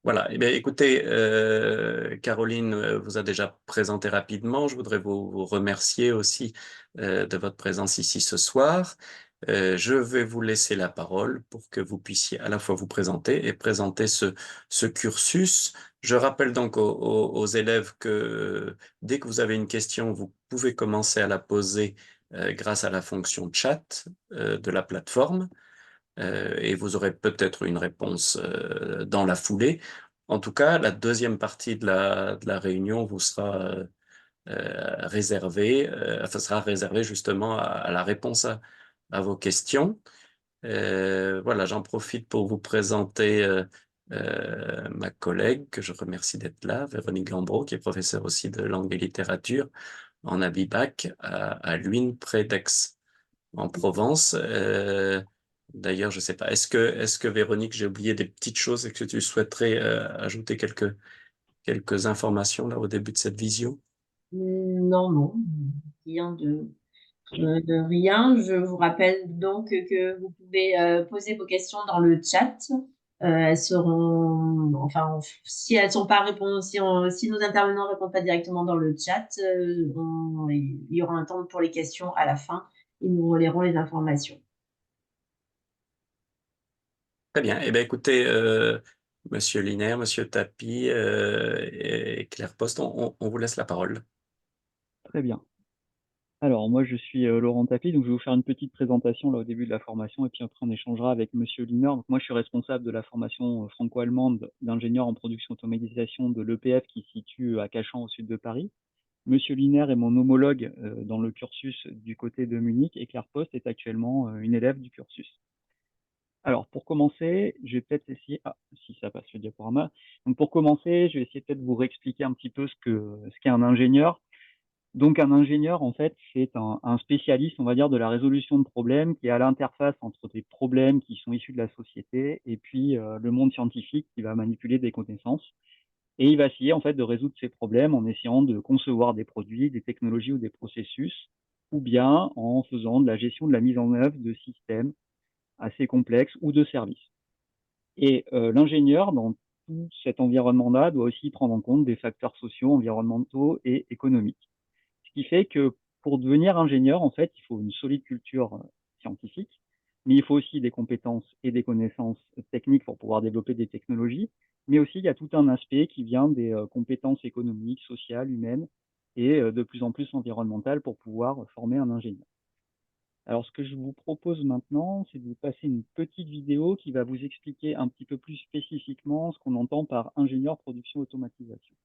Voilà. Eh bien, écoutez, Caroline vous a déjà présenté rapidement. Je voudrais vous remercier aussi de votre présence ici ce soir. Je vais vous laisser la parole pour que vous puissiez à la fois vous présenter et présenter ce cursus. Je rappelle donc aux élèves que dès que vous avez une question, vous pouvez commencer à la poser grâce à la fonction chat de la plateforme. Et vous aurez peut-être une réponse dans la foulée. En tout cas, la deuxième partie de la réunion vous sera réservée, enfin sera réservée justement à la réponse à vos questions. Voilà, j'en profite pour vous présenter ma collègue, que je remercie d'être là, Véronique Lambreau, qui est professeure aussi de langue et littérature en Abibac à Luynes, près d'Aix en Provence. D'ailleurs, je sais pas, est-ce que Véronique, j'ai oublié des petites choses et que tu souhaiterais ajouter quelques informations là au début de cette visio? Non, non, rien de rien. Je vous rappelle donc que vous pouvez poser vos questions dans le chat. Elles seront, enfin, si elles sont pas répondues, si nos intervenants répondent pas directement dans le chat, il y aura un temps pour les questions à la fin. Ils nous relayeront les informations. Très bien. Eh bien, écoutez, Monsieur Linaire, Monsieur Tapi et Claire Post, on vous laisse la parole. Très bien. Alors moi je suis, Laurent Tapie, donc je vais vous faire une petite présentation là au début de la formation et puis après on échangera avec monsieur Liner. Donc moi je suis responsable de la formation, franco-allemande d'ingénieur en production automatisation de l'EPF qui se situe à Cachan au sud de Paris. Monsieur Liner est mon homologue, dans le cursus du côté de Munich et Claire Post est actuellement, une élève du cursus. Alors pour commencer, je vais peut-être essayer si ça passe le diaporama. Donc pour commencer, je vais essayer peut-être de vous réexpliquer un petit peu ce qu'est un ingénieur. Donc un ingénieur, en fait, c'est un spécialiste, on va dire, de la résolution de problèmes qui est à l'interface entre des problèmes qui sont issus de la société et puis le monde scientifique qui va manipuler des connaissances. Et il va essayer, en fait, de résoudre ces problèmes en essayant de concevoir des produits, des technologies ou des processus, ou bien en faisant de la gestion de la mise en œuvre de systèmes assez complexes ou de services. Et l'ingénieur, dans tout cet environnement-là, doit aussi prendre en compte des facteurs sociaux, environnementaux et économiques. Ce qui fait que pour devenir ingénieur, en fait, il faut une solide culture scientifique, mais il faut aussi des compétences et des connaissances techniques pour pouvoir développer des technologies. Mais aussi, il y a tout un aspect qui vient des compétences économiques, sociales, humaines et de plus en plus environnementales pour pouvoir former un ingénieur. Alors, ce que je vous propose maintenant, c'est de vous passer une petite vidéo qui va vous expliquer un petit peu plus spécifiquement ce qu'on entend par ingénieur production automatisation.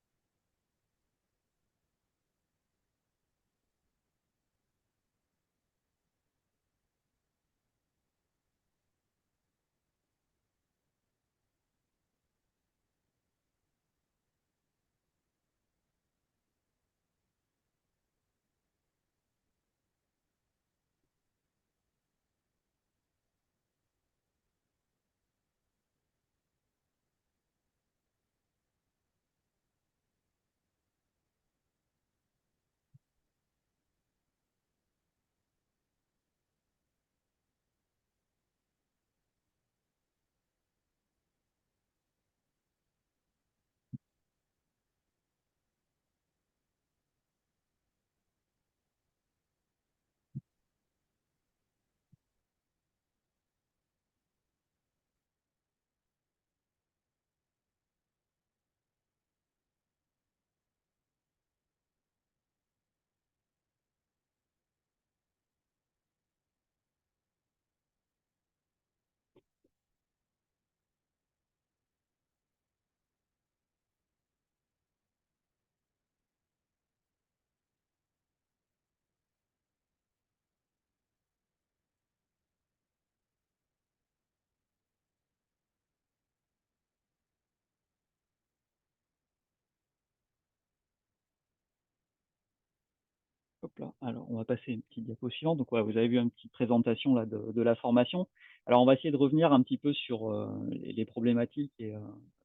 Hop là. Alors, on va passer une petite diapo suivante. Donc, ouais, vous avez vu une petite présentation là de la formation. Alors, on va essayer de revenir un petit peu sur les problématiques et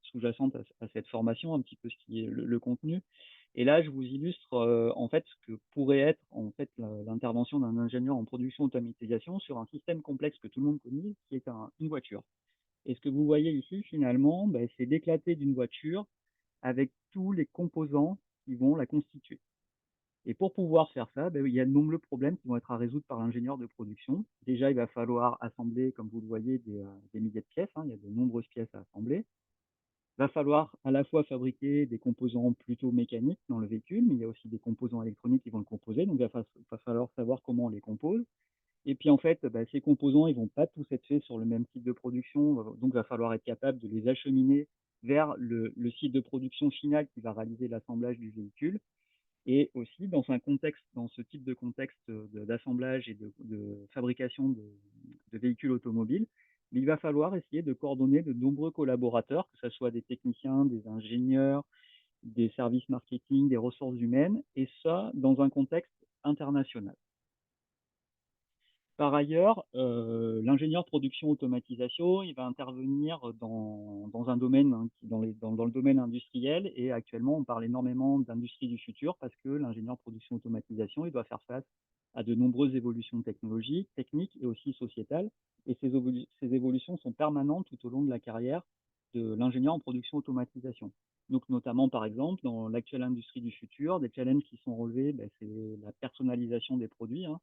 sous-jacentes à cette formation, un petit peu ce qui est le contenu. Et là, je vous illustre en fait ce que pourrait être en fait l'intervention d'un ingénieur en production automatisation sur un système complexe que tout le monde connaît, qui est une voiture. Et ce que vous voyez ici, finalement, bah, c'est l'éclaté d'une voiture avec tous les composants qui vont la constituer. Et pour pouvoir faire ça, bah, il y a de nombreux problèmes qui vont être à résoudre par l'ingénieur de production. Déjà, il va falloir assembler, comme vous le voyez, des milliers de pièces, hein, il y a de nombreuses pièces à assembler. Il va falloir à la fois fabriquer des composants plutôt mécaniques dans le véhicule, mais il y a aussi des composants électroniques qui vont le composer, donc va falloir savoir comment on les compose. Et puis en fait, bah, ces composants, ils vont pas tous être faits sur le même site de production, donc il va falloir être capable de les acheminer vers le site de production final qui va réaliser l'assemblage du véhicule. Et aussi dans ce type de contexte d'assemblage et de fabrication de véhicules automobiles, il va falloir essayer de coordonner de nombreux collaborateurs, que ce soit des techniciens, des ingénieurs, des services marketing, des ressources humaines, et ça dans un contexte international. Par ailleurs, l'ingénieur production automatisation, il va intervenir dans un domaine, hein, dans le domaine industriel, et actuellement, on parle énormément d'industrie du futur parce que l'ingénieur production automatisation, il doit faire face à de nombreuses évolutions technologiques, techniques et aussi sociétales, et ces évolutions sont permanentes tout au long de la carrière de l'ingénieur en production automatisation. Donc notamment, par exemple, dans l'actuelle industrie du futur, des challenges qui sont relevés, ben, c'est la personnalisation des produits, hein.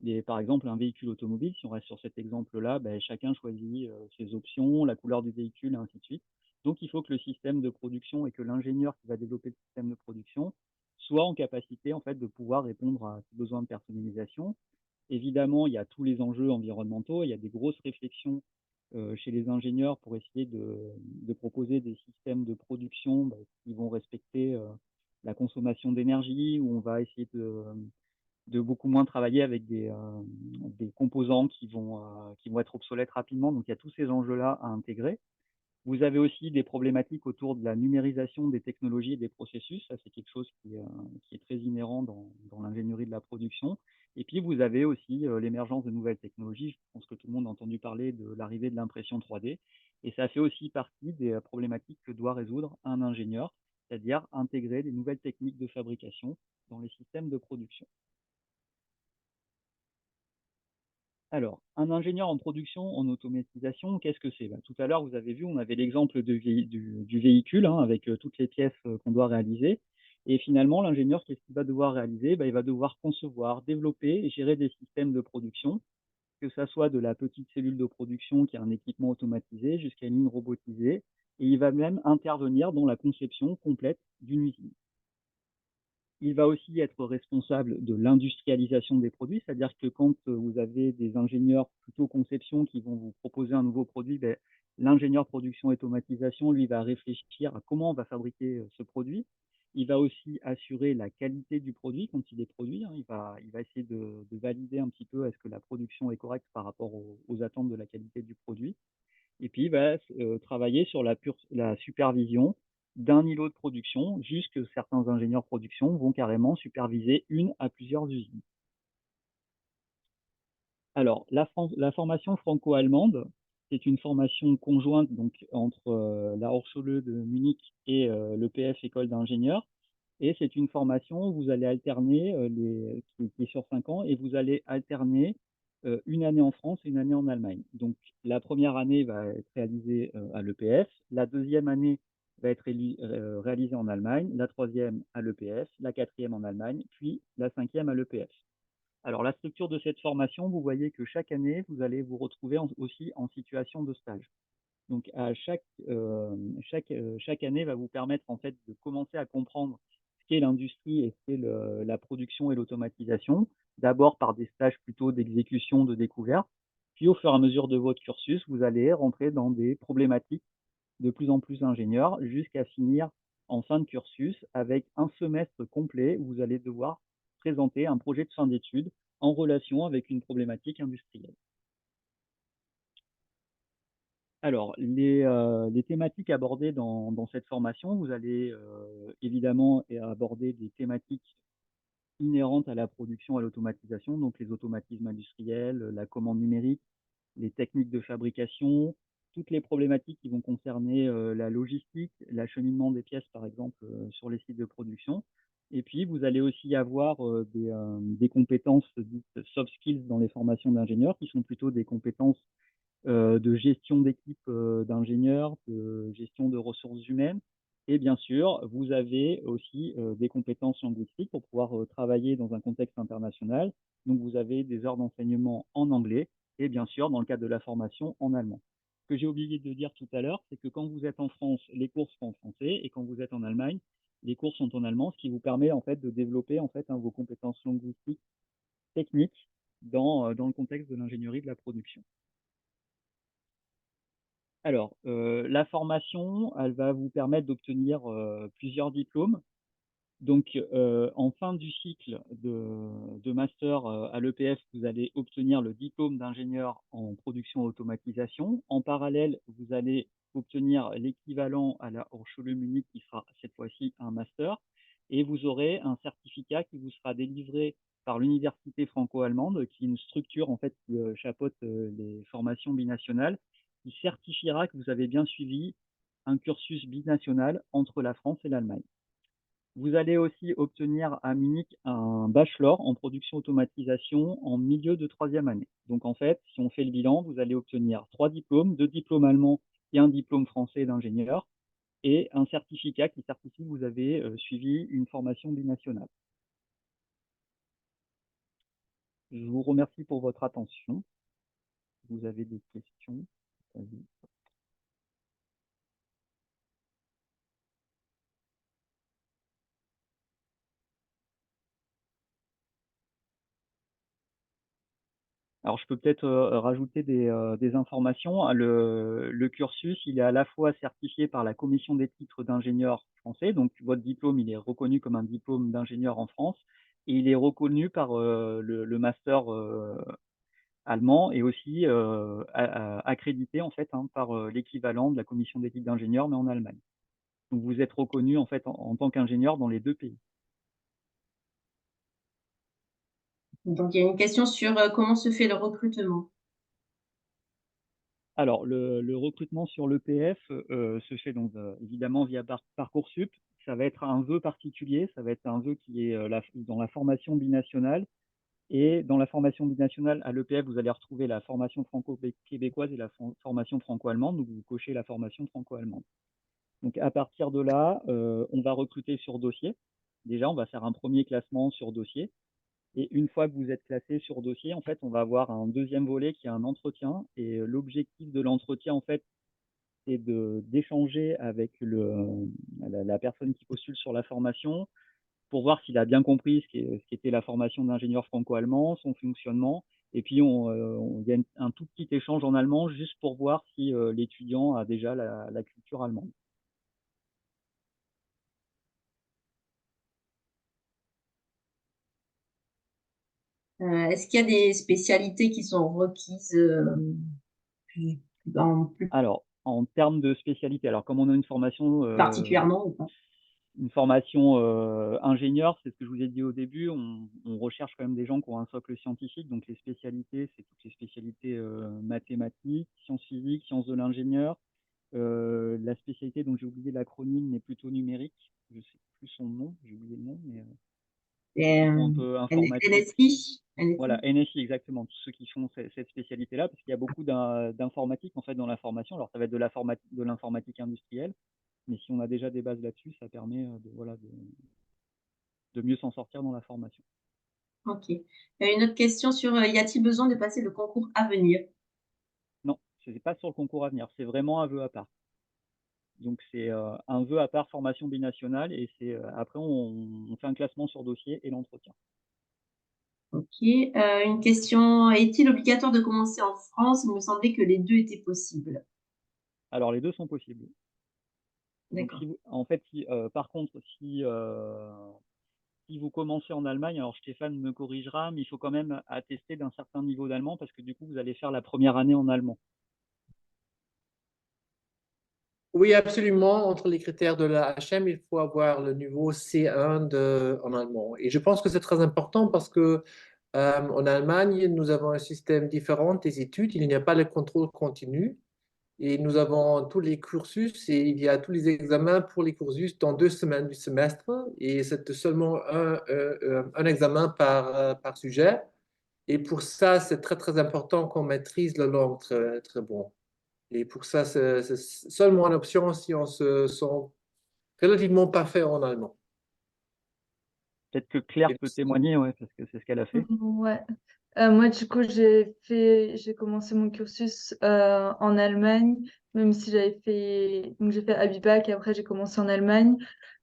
Et par exemple, un véhicule automobile, si on reste sur cet exemple-là, ben, chacun choisit ses options, la couleur du véhicule, et ainsi de suite. Donc, il faut que le système de production et que l'ingénieur qui va développer le système de production soit en capacité en fait, de pouvoir répondre à ces besoins de personnalisation. Évidemment, il y a tous les enjeux environnementaux, il y a des grosses réflexions chez les ingénieurs pour essayer de proposer des systèmes de production bah, qui vont respecter la consommation d'énergie, où on va essayer de beaucoup moins travailler avec des composants qui vont être obsolètes rapidement. Donc, il y a tous ces enjeux-là à intégrer. Vous avez aussi des problématiques autour de la numérisation des technologies et des processus. Ça, c'est quelque chose qui est très inhérent dans l'ingénierie de la production. Et puis, vous avez aussi l'émergence de nouvelles technologies. Je pense que tout le monde a entendu parler de l'arrivée de l'impression 3D. Et ça fait aussi partie des problématiques que doit résoudre un ingénieur, c'est-à-dire intégrer des nouvelles techniques de fabrication dans les systèmes de production. Alors, un ingénieur en production, en automatisation, qu'est-ce que c'est? Bah, tout à l'heure, vous avez vu, on avait l'exemple du véhicule, hein, avec toutes les pièces qu'on doit réaliser. Et finalement, l'ingénieur, qu'est-ce qu'il va devoir réaliser? Bah, il va devoir concevoir, développer et gérer des systèmes de production, que ça soit de la petite cellule de production qui est un équipement automatisé jusqu'à une ligne robotisée. Et il va même intervenir dans la conception complète d'une usine. Il va aussi être responsable de l'industrialisation des produits, c'est-à-dire que quand vous avez des ingénieurs plutôt conception qui vont vous proposer un nouveau produit, ben, l'ingénieur production et automatisation, lui, va réfléchir à comment on va fabriquer ce produit. Il va aussi assurer la qualité du produit quand il est produit, hein. Il va essayer de valider un petit peu est-ce que la production est correcte par rapport aux attentes de la qualité du produit. Et puis, il va travailler sur la supervision d'un îlot de production, jusque certains ingénieurs production vont carrément superviser une à plusieurs usines. Alors, la formation franco-allemande, c'est une formation conjointe donc, entre la Hochschule de Munich et l'EPF École d'ingénieurs. Et c'est une formation où vous allez alterner, qui est sur 5 ans, et vous allez alterner une année en France et une année en Allemagne. Donc, la première année va être réalisée à l'EPF, la deuxième année va être réalisée en Allemagne, la troisième à l'EPF, la quatrième en Allemagne, puis la cinquième à l'EPF. Alors, la structure de cette formation, vous voyez que chaque année, vous allez vous retrouver aussi en situation de stage. Donc, chaque année va vous permettre en fait de commencer à comprendre ce qu'est l'industrie et ce qu'est la production et l'automatisation. D'abord par des stages plutôt d'exécution, de découverte. Puis, au fur et à mesure de votre cursus, vous allez rentrer dans des problématiques de plus en plus ingénieurs jusqu'à finir en fin de cursus avec un semestre complet où vous allez devoir présenter un projet de fin d'études en relation avec une problématique industrielle. Alors, les thématiques abordées dans cette formation, vous allez évidemment aborder des thématiques inhérentes à la production, à l'automatisation, donc les automatismes industriels, la commande numérique, les techniques de fabrication, toutes les problématiques qui vont concerner la logistique, l'acheminement des pièces, par exemple, sur les sites de production. Et puis, vous allez aussi avoir des compétences dites soft skills dans les formations d'ingénieurs, qui sont plutôt des compétences de gestion d'équipe d'ingénieurs, de gestion de ressources humaines. Et bien sûr, vous avez aussi des compétences linguistiques pour pouvoir travailler dans un contexte international. Donc, vous avez des heures d'enseignement en anglais et bien sûr, dans le cadre de la formation, en allemand. Ce que j'ai oublié de dire tout à l'heure, c'est que quand vous êtes en France, les cours sont en français et quand vous êtes en Allemagne, les cours sont en allemand, ce qui vous permet en fait de développer en fait vos compétences linguistiques techniques dans le contexte de l'ingénierie de la production. Alors, la formation, elle va vous permettre d'obtenir plusieurs diplômes. Donc, en fin du cycle de master à l'EPF, vous allez obtenir le diplôme d'ingénieur en production automatisation. En parallèle, vous allez obtenir l'équivalent à la Hochschule Munich, qui sera cette fois-ci un master. Et vous aurez un certificat qui vous sera délivré par l'Université franco-allemande, qui est une structure en fait qui chapeaute les formations binationales, qui certifiera que vous avez bien suivi un cursus binational entre la France et l'Allemagne. Vous allez aussi obtenir à Munich un bachelor en production automatisation en milieu de troisième année. Donc en fait, si on fait le bilan, vous allez obtenir 3 diplômes, 2 diplômes allemands et un diplôme français d'ingénieur, et un certificat qui certifie que vous avez suivi une formation binationale. Je vous remercie pour votre attention. Vous avez des questions? Alors, je peux peut-être rajouter des informations. Le cursus, il est à la fois certifié par la Commission des titres d'ingénieur français. Donc, votre diplôme, il est reconnu comme un diplôme d'ingénieur en France. Et il est reconnu par le master allemand et aussi accrédité en fait par l'équivalent de la Commission des titres d'ingénieur, mais en Allemagne. Donc, vous êtes reconnu en fait en tant qu'ingénieur dans les 2 pays. Donc, il y a une question sur comment se fait le recrutement. Alors, le recrutement sur l'EPF se fait donc évidemment via Parcoursup. Ça va être un vœu particulier, ça va être un vœu qui est dans la formation binationale. Et dans la formation binationale à l'EPF, vous allez retrouver la formation franco-québécoise et la formation franco-allemande. Donc, vous cochez la formation franco-allemande. Donc, à partir de là, on va recruter sur dossier. Déjà, on va faire un premier classement sur dossier. Et une fois que vous êtes classé sur dossier, en fait, on va avoir un deuxième volet qui est un entretien. Et l'objectif de l'entretien, en fait, c'est d'échanger avec la personne qui postule sur la formation pour voir s'il a bien compris ce qu'était la formation d'ingénieur franco-allemand, son fonctionnement. Et puis, il y a un tout petit échange en allemand juste pour voir si l'étudiant a déjà la culture allemande. Est-ce qu'il y a des spécialités qui sont requises plus Alors, en termes de spécialité, alors comme on a particulièrement ou pas? une formation ingénieur, c'est ce que je vous ai dit au début, on recherche quand même des gens qui ont un socle scientifique, donc les spécialités, c'est toutes les spécialités mathématiques, sciences physiques, sciences de l'ingénieur. La spécialité dont j'ai oublié l'acronyme mais plutôt numérique, je ne sais plus son nom, j'ai oublié le nom, mais ceux qui font un peu informatique. NSI? Voilà, NSI, exactement, tous ceux qui font cette spécialité-là, parce qu'il y a beaucoup d'informatique en fait dans la formation. Alors ça va être de l'informatique industrielle, mais si on a déjà des bases là-dessus, ça permet de mieux s'en sortir dans la formation. Ok. Une autre question sur y a-t-il besoin de passer le concours à venir? Non, ce n'est pas sur le concours à venir, c'est vraiment un vœu à part. Donc c'est un vœu à part formation binationale et c'est après on fait un classement sur dossier et l'entretien. Ok. Une question, est-il obligatoire de commencer en France? Il me semblait que les deux étaient possibles. Alors les deux sont possibles. Donc D'accord. en fait, par contre, si vous commencez en Allemagne, alors Stéphane me corrigera, mais il faut quand même attester d'un certain niveau d'allemand parce que du coup, vous allez faire la première année en allemand. Oui, absolument. Entre les critères de la HM, il faut avoir le niveau C1 en allemand. Et je pense que c'est très important parce que en Allemagne, nous avons un système différent des études. Il n'y a pas le contrôle continu. Et nous avons tous les cursus et il y a tous les examens pour les cursus dans 2 semaines du semestre. Et c'est seulement un examen par sujet. Et pour ça, c'est très, très important qu'on maîtrise la langue très, très bon. Et pour ça, c'est seulement une option si on se sent relativement parfait en allemand. Peut-être que Claire Et peut témoigner, ouais, parce que c'est ce qu'elle a fait. Ouais. Moi, du coup, j'ai commencé mon cursus en Allemagne, même si donc j'ai fait Abibac et après j'ai commencé en Allemagne.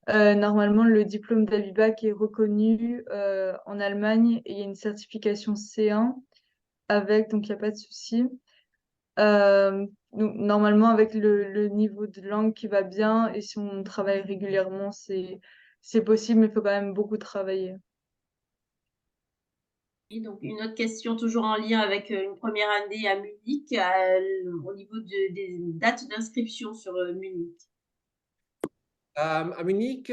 Normalement, le diplôme d'Abibac est reconnu en Allemagne et il y a une certification C1 avec, donc il n'y a pas de souci. Donc, normalement, avec le niveau de langue qui va bien et si on travaille régulièrement, c'est possible, mais il faut quand même beaucoup travailler. Et donc, une autre question toujours en lien avec une première année à Munich, au niveau des dates d'inscription sur Munich. À Munich,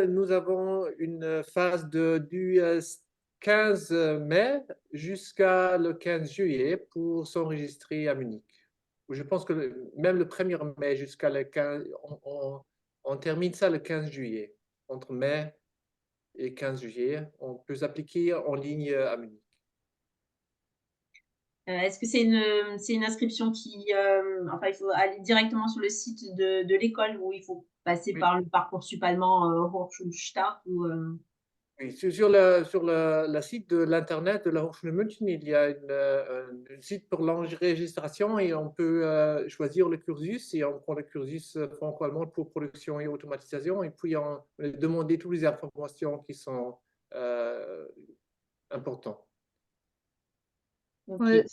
nous avons une phase du 15 mai jusqu'à le 15 juillet pour s'enregistrer à Munich. Je pense que même le 1er mai jusqu'à le 15, on termine ça le 15 juillet. Entre mai et 15 juillet, on peut s'appliquer en ligne à Munich. Est-ce que c'est une inscription enfin, il faut aller directement sur le site de l'école ou il faut passer Oui. par le Parcoursup allemand Hochschulstart ou, Oui, sur le site de l'Internet de la Hochschule München, il y a un site pour l'enregistration et on peut choisir le cursus et on prend le cursus franco-allemand pour production et automatisation et puis on demander toutes les informations qui sont importantes. ok. Ouais,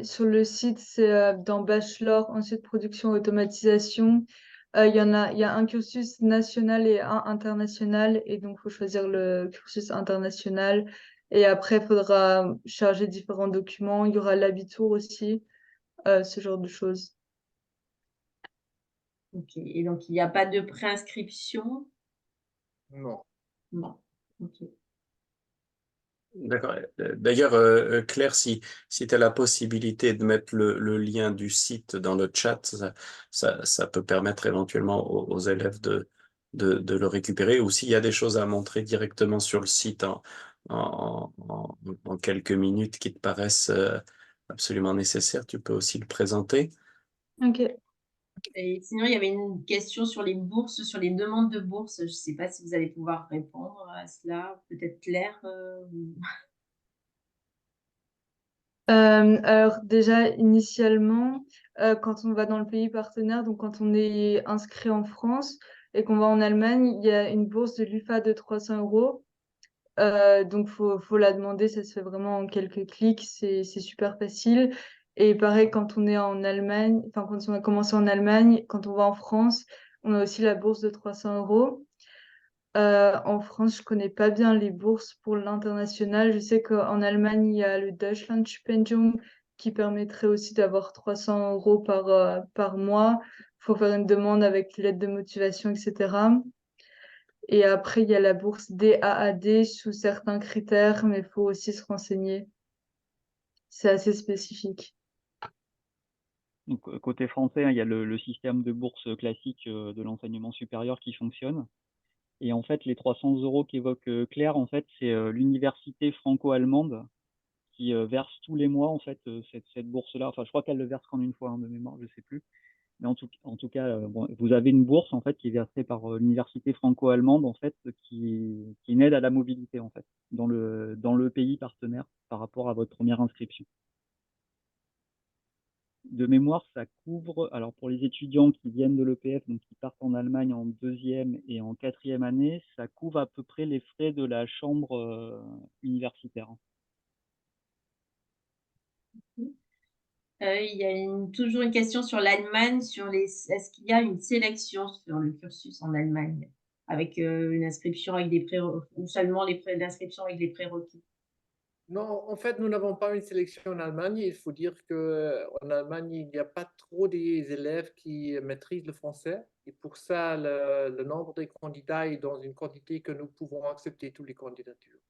sur le site, c'est dans Bachelor, ensuite production automatisation. Il y a un cursus national et un international, et donc il faut choisir le cursus international. Et après, il faudra charger différents documents. Il y aura l'habitour aussi, ce genre de choses. Ok. Et donc, il n'y a pas de préinscription? Non. Non. Ok. D'accord. D'ailleurs, Claire, si tu as la possibilité de mettre le lien du site dans le chat, ça peut permettre éventuellement aux élèves de le récupérer. Ou s'il y a des choses à montrer directement sur le site en quelques minutes qui te paraissent absolument nécessaires, tu peux aussi le présenter. Ok. Et sinon, il y avait une question sur les bourses, sur les demandes de bourse. Je ne sais pas si vous allez pouvoir répondre à cela. Peut-être Claire. Alors déjà, initialement, quand on va dans le pays partenaire, donc quand on est inscrit en France et qu'on va en Allemagne, il y a une bourse de l'UFA de 300 euros. Donc, faut la demander, ça se fait vraiment en quelques clics, c'est super facile. Et pareil, quand on est en Allemagne, enfin, quand on a commencé en Allemagne, quand on va en France, on a aussi la bourse de 300 euros. En France, je connais pas bien les bourses pour l'international. Je sais qu'en Allemagne, il y a le Deutschlandstipendium qui permettrait aussi d'avoir 300 euros par mois. Faut faire une demande avec l'aide de motivation, etc. Et après, il y a la bourse DAAD sous certains critères, mais il faut aussi se renseigner. C'est assez spécifique. Donc, côté français, hein, il y a le système de bourse classique de l'enseignement supérieur qui fonctionne. Et en fait, les 300 euros qu'évoque Claire, en fait, c'est l'université franco-allemande qui verse tous les mois en fait cette bourse-là. Enfin, je crois qu'elle le verse qu'en une fois, hein, de mémoire, je sais plus. Mais en tout cas, bon, vous avez une bourse en fait qui est versée par l'université franco-allemande en fait, qui est une aide à la mobilité en fait dans le pays partenaire par rapport à votre première inscription. De mémoire, ça couvre, alors pour les étudiants qui viennent de l'EPF, donc qui partent en Allemagne en deuxième et en quatrième année, ça couvre à peu près les frais de la chambre universitaire. Il y a toujours une question sur l'Allemagne, est-ce qu'il y a une sélection sur le cursus en Allemagne avec une inscription avec des prérequis ou seulement l'inscription avec des prérequis? Non, en fait, nous n'avons pas une sélection en Allemagne. Il faut dire qu'en Allemagne, il n'y a pas trop des élèves qui maîtrisent le français. Et pour ça, le nombre de candidats est dans une quantité que nous pouvons accepter toutes les candidatures.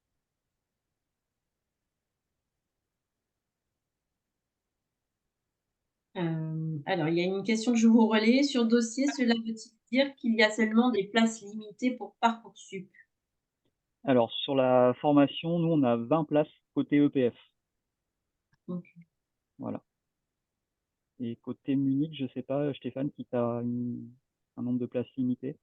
Alors, il y a une question que je vous relais. Sur dossier, cela veut-il dire qu'il y a seulement des places limitées pour Parcoursup? Alors, sur la formation, nous, on a 20 places côté EPF. Ok. Voilà. Et côté Munich, je sais pas, Stéphane, si tu as un nombre de places limité.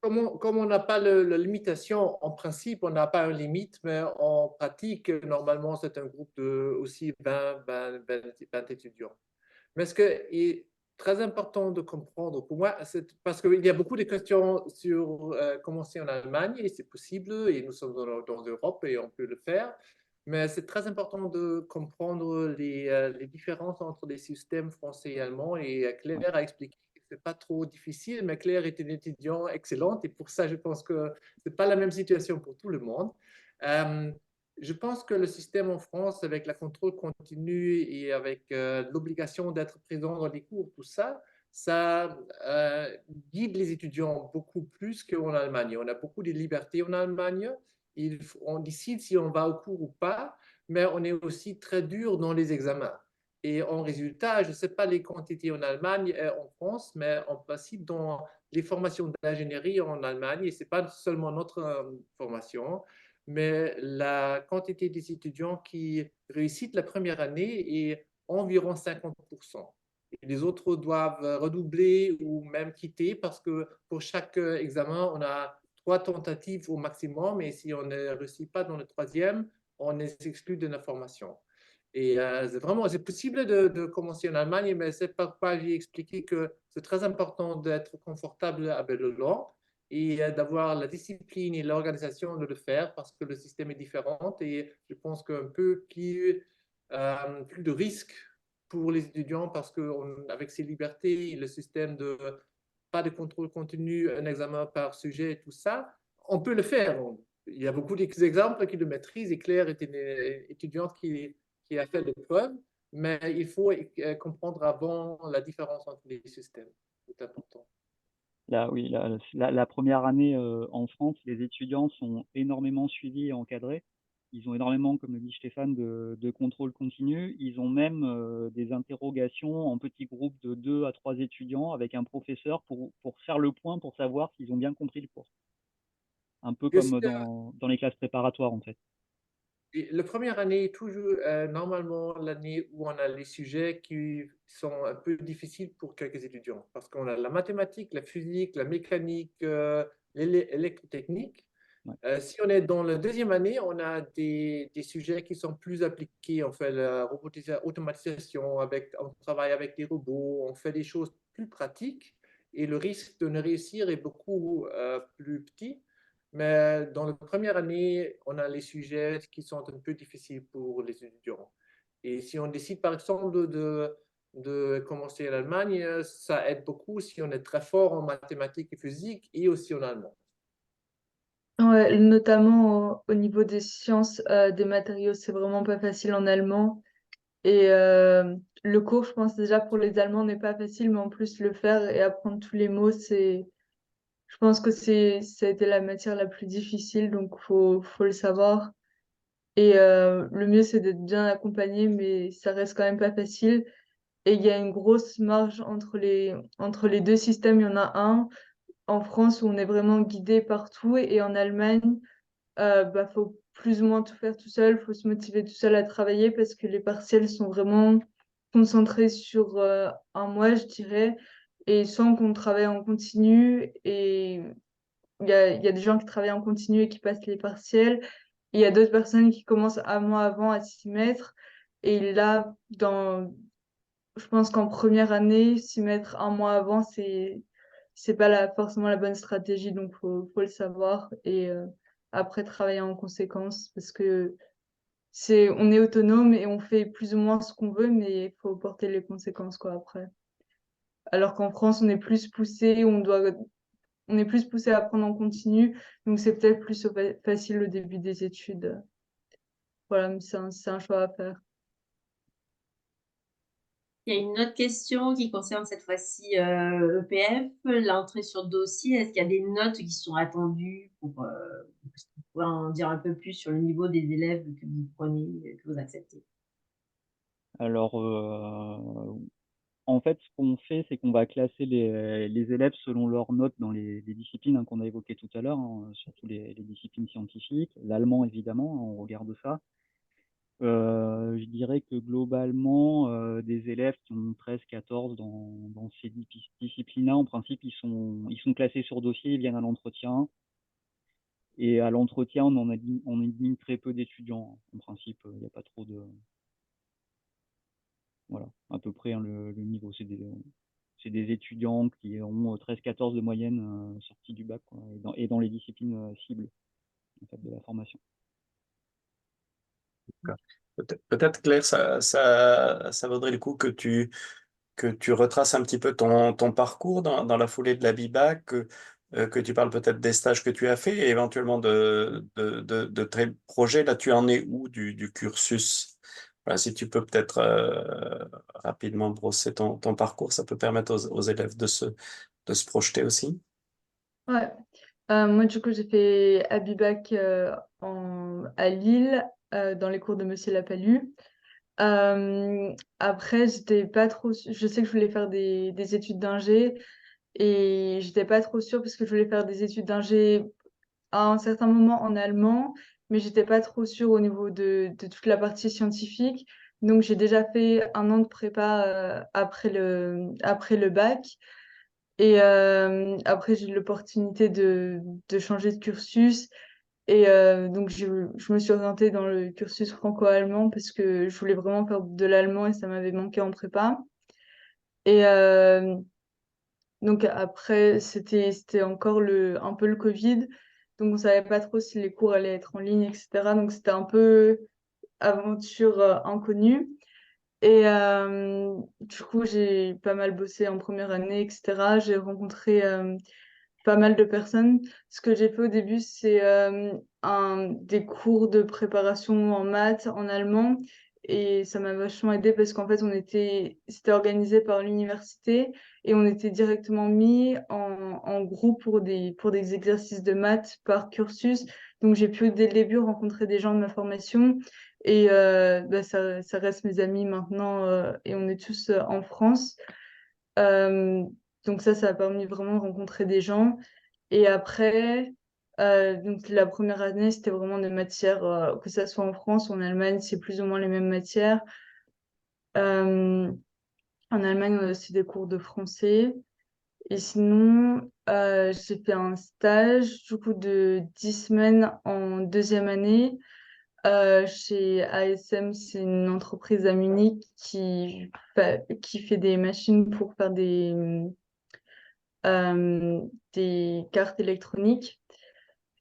Comme on n'a pas la limitation, en principe, on n'a pas une limite, mais en pratique, normalement, c'est un groupe de aussi 20 étudiants. Mais ce qui est très important de comprendre pour moi, c'est parce qu'il y a beaucoup de questions sur comment c'est en Allemagne, et c'est possible, et nous sommes dans l'Europe et on peut le faire. Mais c'est très important de comprendre les différences entre les systèmes français et allemands. Et Claire a expliqué que ce n'est pas trop difficile, mais Claire est une étudiante excellente. Et pour ça, je pense que ce n'est pas la même situation pour tout le monde. Euh, je pense que le système en France, avec la contrôle continu et avec l'obligation d'être présent dans les cours, tout ça, ça guide les étudiants beaucoup plus qu'en Allemagne. On a beaucoup de liberté en Allemagne. On décide si on va au cours ou pas, mais on est aussi très dur dans les examens. Et en résultat, je ne sais pas les quantités en Allemagne et en France, mais en principe, dans les formations d'ingénierie en Allemagne, et ce n'est pas seulement notre formation, mais la quantité des étudiants qui réussissent la première année est environ 50%. Et les autres doivent redoubler ou même quitter parce que pour chaque examen, on a 3 tentatives au maximum, et si on ne réussit pas dans le troisième, on est exclu de la formation. Et c'est possible de commencer en Allemagne, mais c'est pourquoi j'ai expliqué que c'est très important d'être confortable avec le langue et d'avoir la discipline et l'organisation de le faire parce que le système est différent, et je pense qu'un peu plus de risques pour les étudiants parce qu'avec ces libertés, le système de pas de contrôle continu, un examen par sujet et tout ça, on peut le faire. Il y a beaucoup d'exemples qui le maîtrisent, et Claire est une étudiante qui a fait l'épreuve, mais il faut comprendre avant la différence entre les systèmes. C'est important. Là, oui, la première année en France, les étudiants sont énormément suivis et encadrés. Ils ont énormément, comme le dit Stéphane, de contrôle continu. Ils ont même des interrogations en petits groupes de 2 à 3 étudiants avec un professeur pour faire le point, pour savoir s'ils ont bien compris le cours. Un peu comme dans les classes préparatoires, en fait. La première année est toujours normalement l'année où on a les sujets qui sont un peu difficiles pour quelques étudiants parce qu'on a la mathématique, la physique, la mécanique, l'électrotechnique. Ouais. Si on est dans la deuxième année, on a des sujets qui sont plus appliqués. On fait la automatisation, on travaille avec les robots, on fait des choses plus pratiques, et le risque de ne réussir est beaucoup plus petit. Mais dans la première année, on a les sujets qui sont un peu difficiles pour les étudiants. Et si on décide, par exemple, de commencer en Allemagne, ça aide beaucoup si on est très fort en mathématiques et physique et aussi en allemand. Ouais, notamment au niveau des sciences des matériaux, c'est vraiment pas facile en allemand. Et le cours, je pense déjà pour les Allemands n'est pas facile, mais en plus le faire et apprendre tous les mots, je pense que ça a été la matière la plus difficile, donc faut le savoir. Et le mieux, c'est d'être bien accompagné, mais ça reste quand même pas facile. Et il y a une grosse marge entre les deux systèmes. Il y en a un en France où on est vraiment guidé partout, et en Allemagne, bah, faut plus ou moins tout faire tout seul, faut se motiver tout seul à travailler parce que les partiels sont vraiment concentrés sur un mois, je dirais, et sans qu'on travaille en continu. Et il y a des gens qui travaillent en continu et qui passent les partiels. Il y a d'autres personnes qui commencent un mois avant à s'y mettre. Et là, je pense qu'en première année, s'y mettre un mois avant, c'est pas forcément la bonne stratégie, donc faut le savoir et après travailler en conséquence parce que on est autonome et on fait plus ou moins ce qu'on veut, mais il faut porter les conséquences quoi après. Alors qu'en France, on est plus poussé à apprendre en continu, donc c'est peut-être plus facile au début des études. Voilà, mais c'est un choix à faire. Il y a une autre question qui concerne cette fois-ci EPF, l'entrée sur dossier. Est-ce qu'il y a des notes qui sont attendues pour en dire un peu plus sur le niveau des élèves que vous prenez, que vous acceptez? Alors, en fait, ce qu'on fait, c'est qu'on va classer les élèves selon leurs notes dans les disciplines hein, qu'on a évoquées tout à l'heure, hein, surtout les disciplines scientifiques. L'allemand, évidemment, on regarde ça. Je dirais que globalement, des élèves qui ont 13-14 dans ces disciplines-là, en principe, ils sont classés sur dossier, ils viennent à l'entretien. Et à l'entretien, on élimine très peu d'étudiants. En principe, il n'y a pas trop de... Voilà, à peu près hein, le niveau. C'est des étudiants qui ont 13-14 de moyenne sortis du bac, quoi, et dans les disciplines cibles en fait, de la formation. Peut-être, Claire, ça vaudrait le coup que tu retraces un petit peu ton parcours dans la foulée de la BIBAC, que tu parles peut-être des stages que tu as fait et éventuellement de tes projets. Là, tu en es où du cursus? Voilà, si tu peux peut-être rapidement brosser ton parcours, ça peut permettre aux élèves de se projeter aussi. Ouais. Moi, du coup, j'ai fait Abibac à Lille, dans les cours de Monsieur Lapalu. Après, j'étais pas trop. Je sais que je voulais faire des études d'ingé et j'étais pas trop sûre parce que je voulais faire des études d'ingé à un certain moment en allemand, mais j'étais pas trop sûre au niveau de toute la partie scientifique. Donc, j'ai déjà fait un an de prépa après le bac. Et après, j'ai eu l'opportunité de changer de cursus. Et donc, je me suis orientée dans le cursus franco-allemand parce que je voulais vraiment faire de l'allemand et ça m'avait manqué en prépa. Et donc, après, c'était encore un peu le Covid. Donc, on savait pas trop si les cours allaient être en ligne, etc. Donc, c'était un peu aventure inconnue. Et du coup, j'ai pas mal bossé en première année, etc. J'ai rencontré pas mal de personnes. Ce que j'ai fait au début, c'est des cours de préparation en maths, en allemand. Et ça m'a vachement aidé parce qu'en fait, c'était organisé par l'université et on était directement mis en groupe pour des exercices de maths par cursus. Donc, j'ai pu dès le début rencontrer des gens de ma formation et bah, ça reste mes amis maintenant et on est tous en France. Euh, donc ça a permis vraiment de rencontrer des gens. Et après, donc la première année, c'était vraiment des matières, que ça soit en France ou en Allemagne, c'est plus ou moins les mêmes matières. Euh, En Allemagne, on a aussi des cours de français. Et sinon, j'ai fait un stage du coup de 10 semaines en deuxième année chez ASM. C'est une entreprise à Munich qui fait des machines pour faire des cartes électroniques.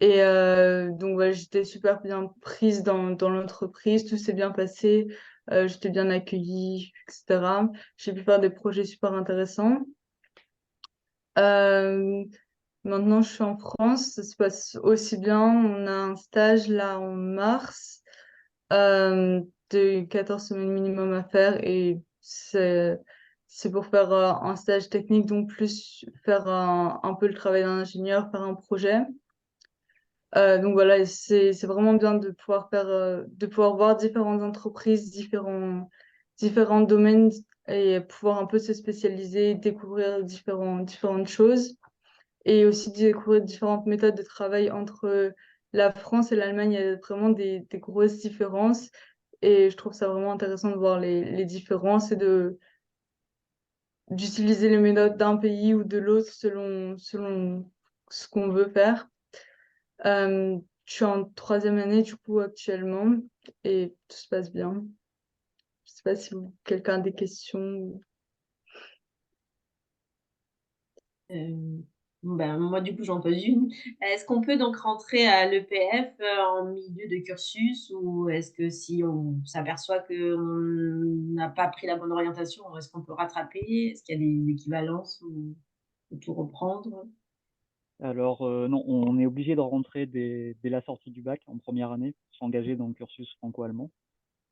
Et donc, voilà, j'étais super bien prise dans l'entreprise, tout s'est bien passé, j'étais bien accueillie, etc. J'ai pu faire des projets super intéressants. Euh, Maintenant, je suis en France, ça se passe aussi bien. On a un stage là en mars de 14 semaines minimum à faire et c'est pour faire un stage technique, donc plus faire un peu le travail d'un ingénieur, faire un projet. Donc voilà, c'est vraiment bien de pouvoir de pouvoir voir différentes entreprises, différents domaines et pouvoir un peu se spécialiser, découvrir différentes choses et aussi découvrir différentes méthodes de travail entre la France et l'Allemagne. Il y a vraiment des grosses différences et je trouve ça vraiment intéressant de voir les différences et d'utiliser les méthodes d'un pays ou de l'autre selon ce qu'on veut faire. Je suis en troisième année du coup actuellement et tout se passe bien. Je sais pas si quelqu'un a des questions. Euh, ben, moi, du coup, j'en pose une. Est-ce qu'on peut donc rentrer à l'EPF en milieu de cursus ou est-ce que si on s'aperçoit qu'on n'a pas pris la bonne orientation, est-ce qu'on peut rattraper? Est-ce qu'il y a des équivalences ou tout reprendre? Alors, non, on est obligé de rentrer dès la sortie du bac en première année, s'engager dans le cursus franco-allemand.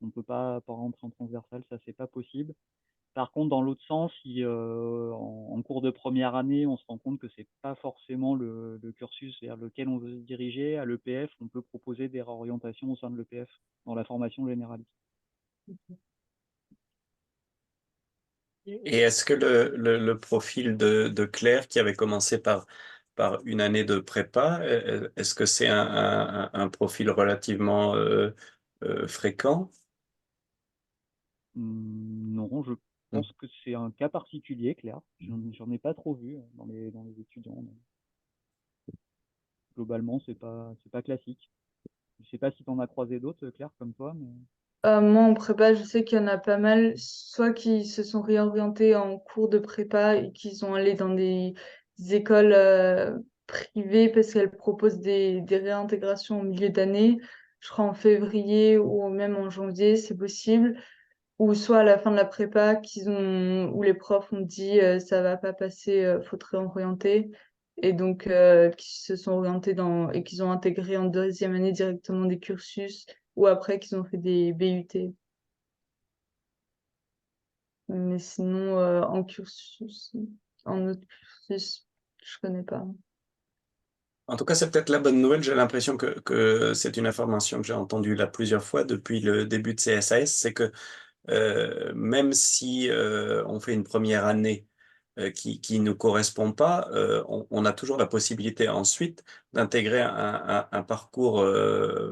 On ne peut pas rentrer en transversal, ça c'est pas possible. Par contre, dans l'autre sens, si en cours de première année, on se rend compte que c'est pas forcément le cursus vers lequel on veut se diriger, à l'EPF, on peut proposer des réorientations au sein de l'EPF dans la formation généraliste. Et est-ce que le profil de Claire, qui avait commencé par une année de prépa, est-ce que c'est un profil relativement fréquent? Non, je pense que c'est un cas particulier, Claire. J'en ai pas trop vu dans les étudiants. Mais globalement, c'est pas classique. Je sais pas si tu en as croisé d'autres, Claire, comme toi, mais Moi, en prépa, je sais qu'il y en a pas mal, soit qui se sont réorientés en cours de prépa et qui sont allés dans des écoles privées parce qu'elles proposent des réintégrations au milieu d'année. Je crois en février ou même en janvier, c'est possible. Ou soit à la fin de la prépa, où les profs ont dit ça va pas passer, faut te réorienter. Et donc, qui se sont orientés et qu'ils ont intégré en deuxième année directement des cursus ou après qu'ils ont fait des BUT. Mais sinon, en autre cursus, je connais pas. En tout cas, c'est peut-être la bonne nouvelle. J'ai l'impression que c'est une information que j'ai entendue là plusieurs fois depuis le début de CSAS, c'est que même si on fait une première année qui ne correspond pas, on a toujours la possibilité ensuite d'intégrer un parcours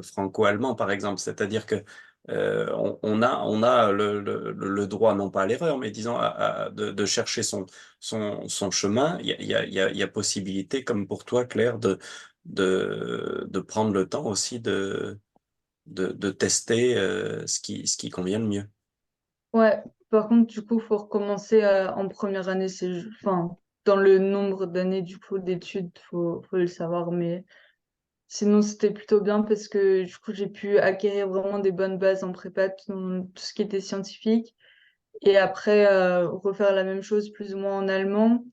franco-allemand, par exemple. C'est-à-dire que on a le droit, non pas à l'erreur, mais disons de chercher son chemin. Il y a possibilité, comme pour toi, Claire, de prendre le temps aussi de tester ce qui convient le mieux. Ouais, par contre, du coup, faut recommencer en première année. Enfin, dans le nombre d'années du coup d'études, faut le savoir. Mais sinon, c'était plutôt bien parce que du coup, j'ai pu acquérir vraiment des bonnes bases en prépa, tout ce qui était scientifique. Et après, refaire la même chose plus ou moins en allemand.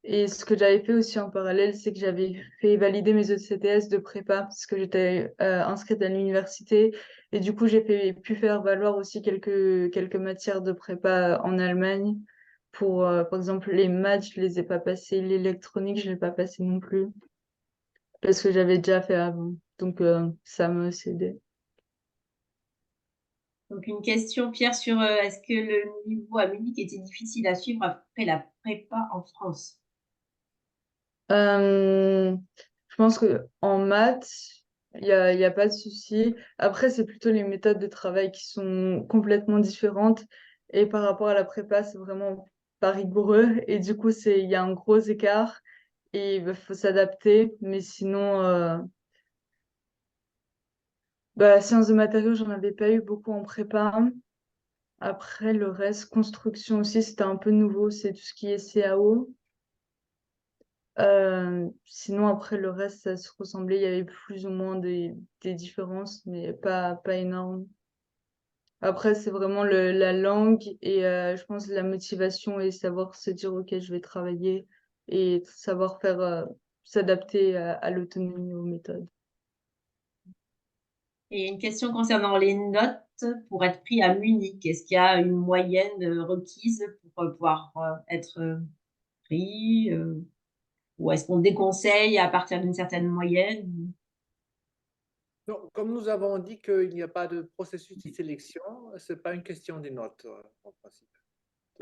Et ce que j'avais fait aussi en parallèle, c'est que j'avais fait valider mes ECTS de prépa parce que j'étais inscrite à l'université. Et du coup, pu faire valoir aussi quelques matières de prépa en Allemagne. Par exemple, les maths, je les ai pas passées. L'électronique, je l'ai pas passé non plus parce que j'avais déjà fait avant. Donc, ça m'a aussi aidé. Donc, une question, Pierre, sur est-ce que le niveau à Munich était difficile à suivre après la prépa en France? Euh, je pense que en maths, il y a pas de souci. Après, c'est plutôt les méthodes de travail qui sont complètement différentes. Et par rapport à la prépa, c'est vraiment pas rigoureux. Et du coup, il y a un gros écart et il faut s'adapter. Mais sinon, sciences de matériaux, j'en avais pas eu beaucoup en prépa. Après, le reste, construction aussi, c'était un peu nouveau. C'est tout ce qui est CAO. Sinon, après, le reste, ça se ressemblait. Il y avait plus ou moins des différences, mais pas énormes. Après, c'est vraiment la langue et je pense la motivation et savoir se dire, OK, je vais travailler et savoir s'adapter à l'autonomie, aux méthodes. Et une question concernant les notes pour être pris à Munich. Est-ce qu'il y a une moyenne requise pour pouvoir être pris ou est-ce qu'on déconseille à partir d'une certaine moyenne? Donc, comme nous avons dit qu'il n'y a pas de processus de sélection, ce n'est pas une question des notes en principe.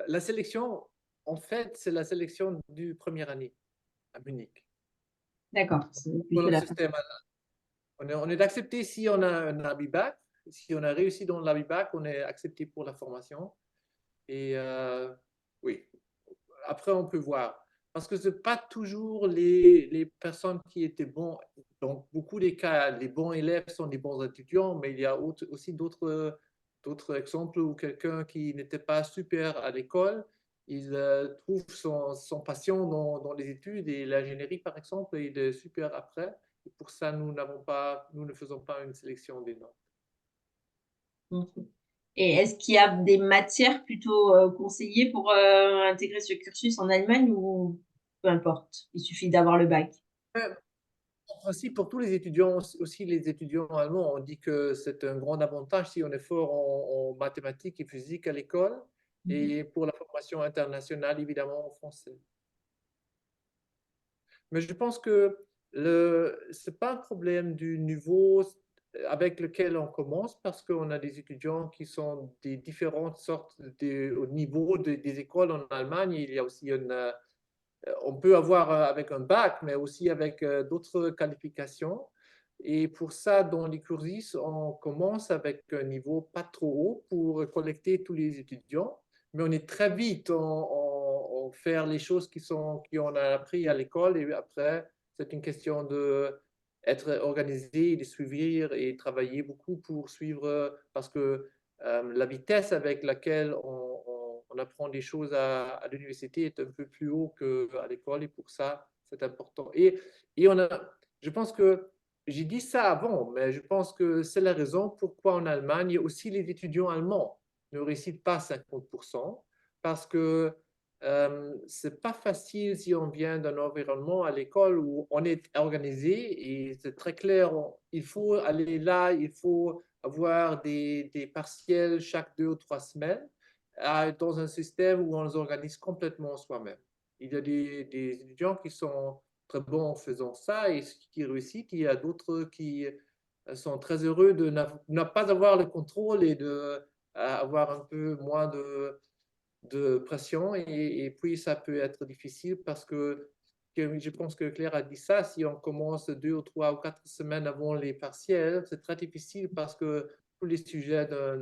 La sélection, en fait, c'est la sélection du première année à Munich. D'accord, c'est Pour plutôt le la système, on est accepté si on a un ABI-BAC. Si on a réussi dans l'ABI-BAC, on est accepté pour la formation. Et oui, après, on peut voir. Parce que ce n'est pas toujours les personnes qui étaient bons. Dans beaucoup des cas, les bons élèves sont des bons étudiants, mais il y a aussi d'autres exemples où quelqu'un qui n'était pas super à l'école, il trouve son passion dans les études et l'ingénierie, par exemple, et il est super après. Et pour ça, nous ne faisons pas une sélection des notes. Et est-ce qu'il y a des matières plutôt conseillées pour intégrer ce cursus en Allemagne ou peu importe, il suffit d'avoir le bac? En principe, pour tous les étudiants, aussi les étudiants allemands, on dit que c'est un grand avantage si on est fort en mathématiques et physique à l'école et pour la formation internationale, évidemment, en français. Mais je pense que ce n'est pas un problème du niveau avec lequel on commence parce qu'on a des étudiants qui sont des différentes sortes au niveau des écoles en Allemagne. Il y a aussi on peut avoir avec un bac, mais aussi avec d'autres qualifications. Et pour ça, dans les cursus, on commence avec un niveau pas trop haut pour collecter tous les étudiants, mais on est très vite en faire les choses qu'on a appris à l'école, et après, c'est une question d'être organisé, de suivre et travailler beaucoup pour suivre, parce que la vitesse avec laquelle on apprend des choses à l'université est un peu plus haut qu'à l'école, et pour ça, c'est important. Et je pense que j'ai dit ça avant, mais je pense que c'est la raison pourquoi en Allemagne, aussi les étudiants allemands ne réussissent pas 50%, parce que c'est pas facile si on vient d'un environnement à l'école où on est organisé et c'est très clair, il faut aller là, il faut avoir des partiels chaque 2 ou 3 semaines, dans un système où on les organise complètement soi-même. Il y a des étudiants qui sont très bons en faisant ça et qui réussissent. Il y a d'autres qui sont très heureux de ne pas avoir le contrôle et avoir un peu moins de pression. Et puis, ça peut être difficile parce que je pense que Claire a dit ça, si on commence 2 ou 3 ou 4 semaines avant les partiels, c'est très difficile parce que tous les sujets d'un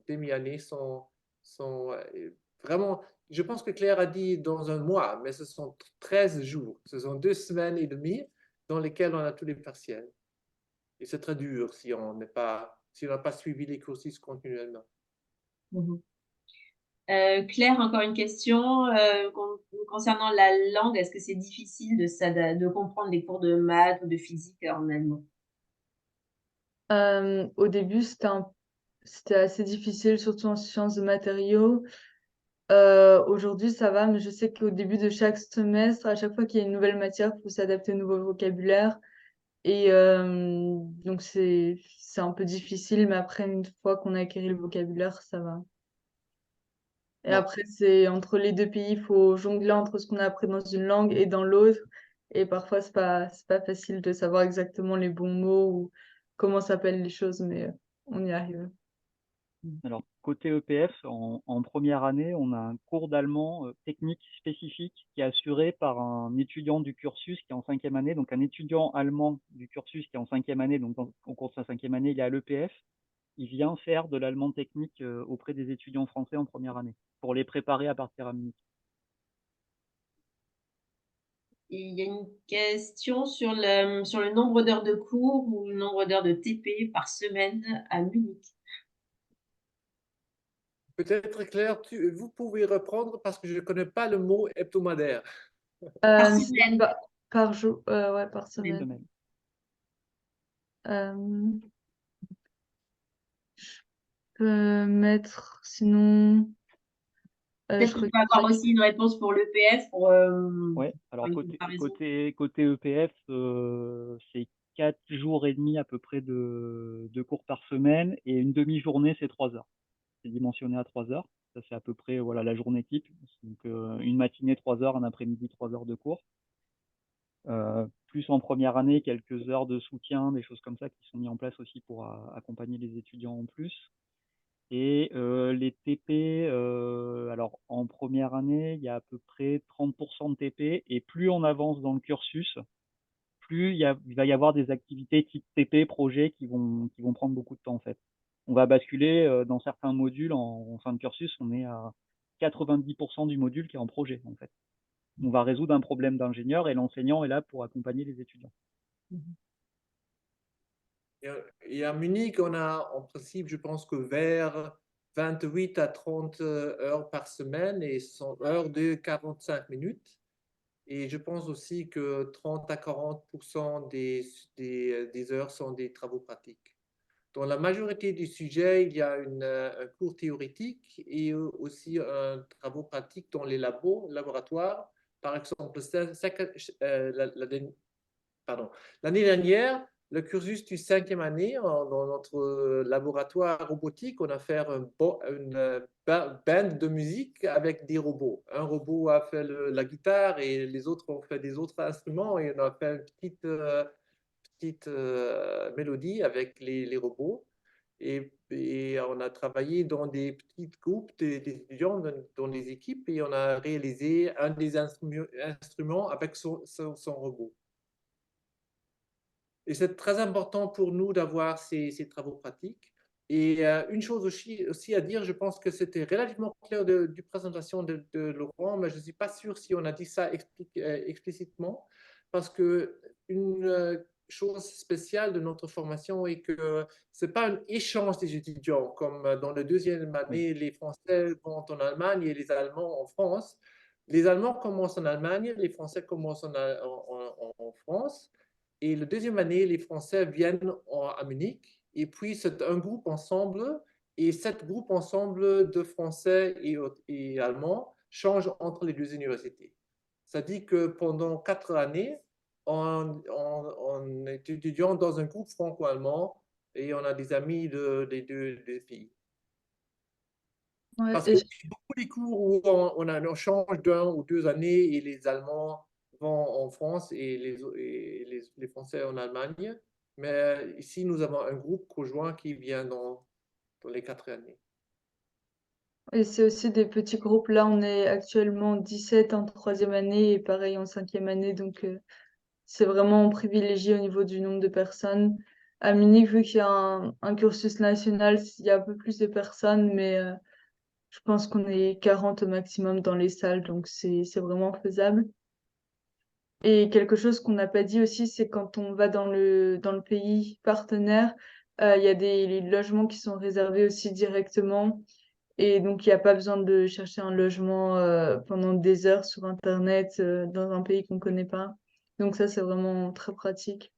demi-année sont vraiment, je pense que Claire a dit dans un mois, mais ce sont 13 jours, ce sont 2 semaines et demie dans lesquelles on a tous les partiels. Et c'est très dur si on n'a pas suivi les cursus continuellement. Claire, encore une question concernant la langue. Est-ce que c'est difficile de comprendre les cours de maths ou de physique en allemand? Au début, c'était assez difficile, surtout en sciences de matériaux. Aujourd'hui, ça va, mais je sais qu'au début de chaque semestre, à chaque fois qu'il y a une nouvelle matière, il faut s'adapter au nouveau vocabulaire. Et donc, c'est un peu difficile, mais après, une fois qu'on a acquis le vocabulaire, ça va. Et Ouais. après, c'est entre les deux pays, il faut jongler entre ce qu'on a appris dans une langue et dans l'autre. Et parfois, c'est pas facile de savoir exactement les bons mots ou comment s'appellent les choses, mais on y arrive. Alors, côté EPF, en première année, on a un cours d'allemand technique spécifique qui est assuré par un étudiant du cursus qui est en 5e année. Donc, un étudiant allemand du cursus qui est en 5e année, donc au cours de sa 5e année, il est à l'EPF. Il vient faire de l'allemand technique auprès des étudiants français en première année pour les préparer à partir à Munich. Il y a une question sur le nombre d'heures de cours ou le nombre d'heures de TP par semaine à Munich. Peut-être, Claire, vous pouvez reprendre parce que je ne connais pas le mot hebdomadaire. Par C'est semaine. par jour, ouais, par Une semaine. semaine. Je peux mettre, sinon, Peut-être je qu'on peut avoir regarde. aussi une réponse pour l'EPF pour Ouais, alors une côté comparaison. EPF, c'est 4 jours et demi à peu près de cours par semaine et une demi-journée, c'est 3 heures. C'est dimensionné à 3 heures. Ça, c'est à peu près voilà, la journée type. Donc, une matinée, 3 heures, un après-midi, 3 heures de cours. Plus en première année, quelques heures de soutien, des choses comme ça qui sont mis en place aussi pour accompagner les étudiants en plus. Et les TP, alors en première année, il y a à peu près 30% de TP, et plus on avance dans le cursus, plus il va y avoir des activités type TP, projet, qui vont prendre beaucoup de temps en fait. On va basculer dans certains modules en fin de cursus, on est à 90% du module qui est en projet en fait. On va résoudre un problème d'ingénieur et l'enseignant est là pour accompagner les étudiants. Et à Munich, on a en principe, je pense que vers 28 à 30 heures par semaine et 100 heures de 45 minutes. Et je pense aussi que 30 à 40% des heures sont des travaux pratiques. Dans la majorité des sujets, il y a un cours théorique et aussi un travaux pratiques dans les laboratoires. Par exemple, l'année dernière, le cursus du 5e année, dans notre laboratoire robotique, on a fait une band de musique avec des robots. Un robot a fait la guitare et les autres ont fait des autres instruments et on a fait une petite mélodie avec les robots. Et on a travaillé dans des petits groupes d'étudiants dans des équipes et on a réalisé un des instruments avec son robot. Et c'est très important pour nous d'avoir ces travaux pratiques. Et une chose aussi à dire, je pense que c'était relativement clair du présentation de Laurent, mais je ne suis pas sûr si on a dit ça explicitement, parce que une chose spéciale de notre formation est que ce n'est pas un échange des étudiants, comme dans la deuxième année, les Français vont en Allemagne et les Allemands en France. Les Allemands commencent en Allemagne, les Français commencent en France. Et la deuxième année, les Français viennent à Munich. Et puis, c'est un groupe ensemble. Et cet groupe ensemble de Français et Allemands change entre les deux universités. Ça dit que pendant 4 années, on est étudiant dans un groupe franco-allemand et on a des amis des deux pays. Ouais, Parce que beaucoup des cours où on change d'1 ou 2 années et les Allemands vont en France et les Français en Allemagne. Mais ici, nous avons un groupe conjoint qui vient dans les 4 années. et c'est aussi des petits groupes. Là, on est actuellement 17 en troisième année et pareil en cinquième année. Donc, c'est vraiment privilégié au niveau du nombre de personnes. À Munich, vu qu'il y a un cursus national, il y a un peu plus de personnes, mais je pense qu'on est 40 au maximum dans les salles, donc c'est vraiment faisable. Et quelque chose qu'on n'a pas dit aussi, c'est quand on va dans le pays partenaire, il y a des logements qui sont réservés aussi directement. Et donc, il n'y a pas besoin de chercher un logement pendant des heures sur Internet dans un pays qu'on ne connaît pas. Donc ça, c'est vraiment très pratique.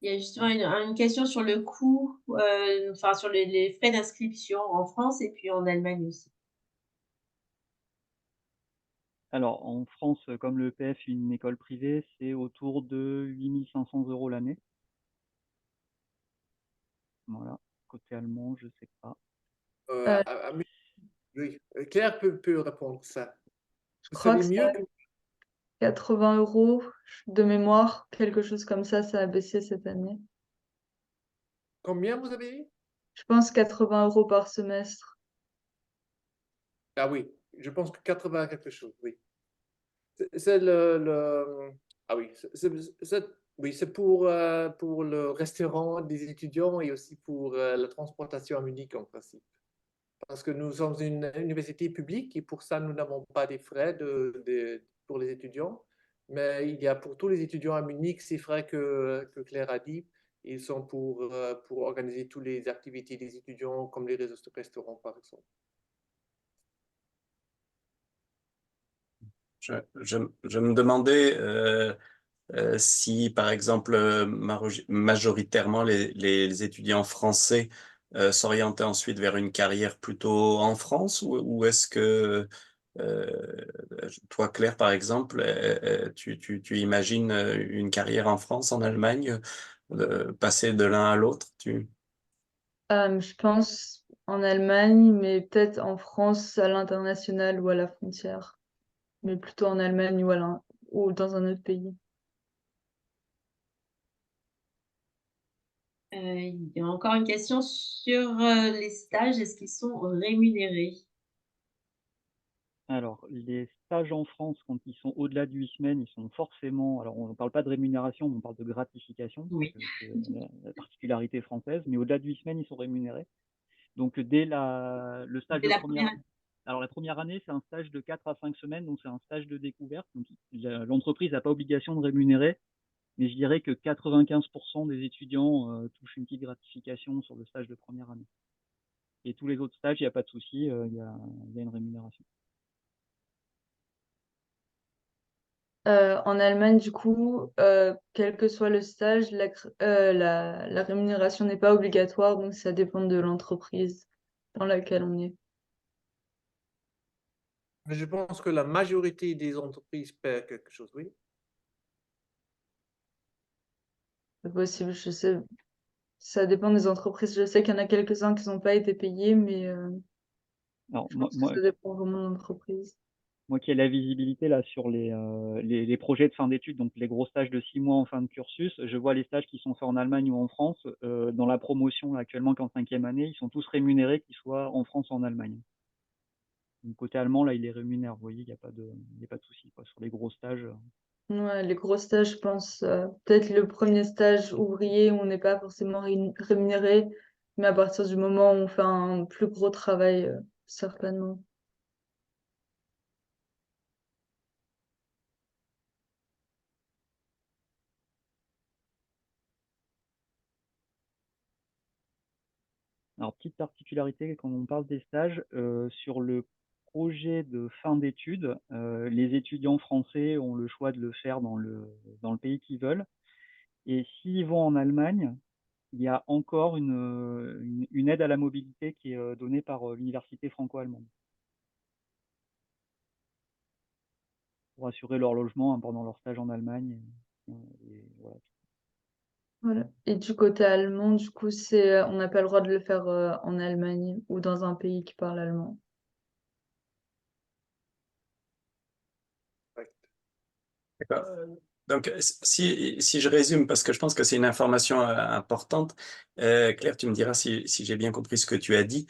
Il y a justement une question sur le coût, enfin sur les frais d'inscription en France et puis en Allemagne aussi. Alors, en France, comme le EPF est une école privée, c'est autour de 8 500 € l'année. Voilà. Côté allemand, je sais pas. Euh, Oui, Claire peut répondre ça. je Vous crois savez que c'est mieux 80 euros de mémoire, quelque chose comme ça a baissé cette année. combien vous avez dit? Je pense 80 euros par semestre. Ah oui, je pense que 80 quelque chose, oui. C'est ah oui, oui, c'est pour le restaurant des étudiants et aussi pour la transportation à Munich en principe. Parce que nous sommes une université publique et pour ça, nous n'avons pas des frais pour les étudiants. Mais il y a pour tous les étudiants à Munich ces frais que Claire a dit. Ils sont pour organiser toutes les activités des étudiants, comme les restaurants, par exemple. Je me demandais si, par exemple, majoritairement les étudiants français s'orientaient ensuite vers une carrière plutôt en France ou est-ce que euh, toi, Claire, par exemple, tu imagines une carrière en France, en Allemagne, passer de l'un à l'autre, Je pense en Allemagne, mais peut-être en France à l'international ou à la frontière. Mais plutôt en Allemagne ou dans un autre pays. Il y a encore une question sur les stages. Est-ce qu'ils sont rémunérés? Alors, les stages en France, quand ils sont au-delà de 8 semaines, ils sont forcément. Alors, on ne parle pas de rémunération, mais on parle de gratification. Oui. C'est la particularité française. Mais au-delà de 8 semaines, ils sont rémunérés. Donc, dès le stage Dès de la première. première. Alors, la première année, c'est un stage de 4 à 5 semaines, donc c'est un stage de découverte. Donc, l'entreprise n'a pas obligation de rémunérer, mais je dirais que 95% des étudiants touchent une petite gratification sur le stage de première année. Et tous les autres stages, il n'y a pas de souci, il y a une rémunération. En Allemagne, du coup, quel que soit le stage, la rémunération n'est pas obligatoire, donc ça dépend de l'entreprise dans laquelle on est. Mais je pense que la majorité des entreprises paient quelque chose, oui. C'est possible, je sais, ça dépend des entreprises. Je sais qu'il y en a quelques-uns qui n'ont pas été payés, mais Alors, je pense que ça dépend vraiment de l'entreprise. moi qui ai la visibilité là sur les projets de fin d'études, donc les gros stages de 6 mois en fin de cursus, je vois les stages qui sont faits en Allemagne ou en France. Dans la promotion là, actuellement qu'en 5e année, ils sont tous rémunérés, qu'ils soient en France ou en Allemagne. Donc, côté allemand, là, il est rémunère. Vous voyez, il n'y a pas de souci quoi, sur les gros stages. Ouais, les gros stages, je pense, peut-être le premier stage ouvrier où on n'est pas forcément rémunéré, mais à partir du moment où on fait un plus gros travail, certainement. Alors, petite particularité quand on parle des stages, sur le projet de fin d'études, les étudiants français ont le choix de le faire dans le pays qu'ils veulent. Et s'ils vont en Allemagne, il y a encore une aide à la mobilité qui est donnée par l'université franco-allemande pour assurer leur logement, hein, pendant leur stage en Allemagne. Et voilà. Voilà. Et du côté allemand, du coup, on n'a pas le droit de le faire en Allemagne ou dans un pays qui parle allemand. D'accord. Donc, si je résume, parce que je pense que c'est une information importante, Claire, tu me diras si j'ai bien compris ce que tu as dit.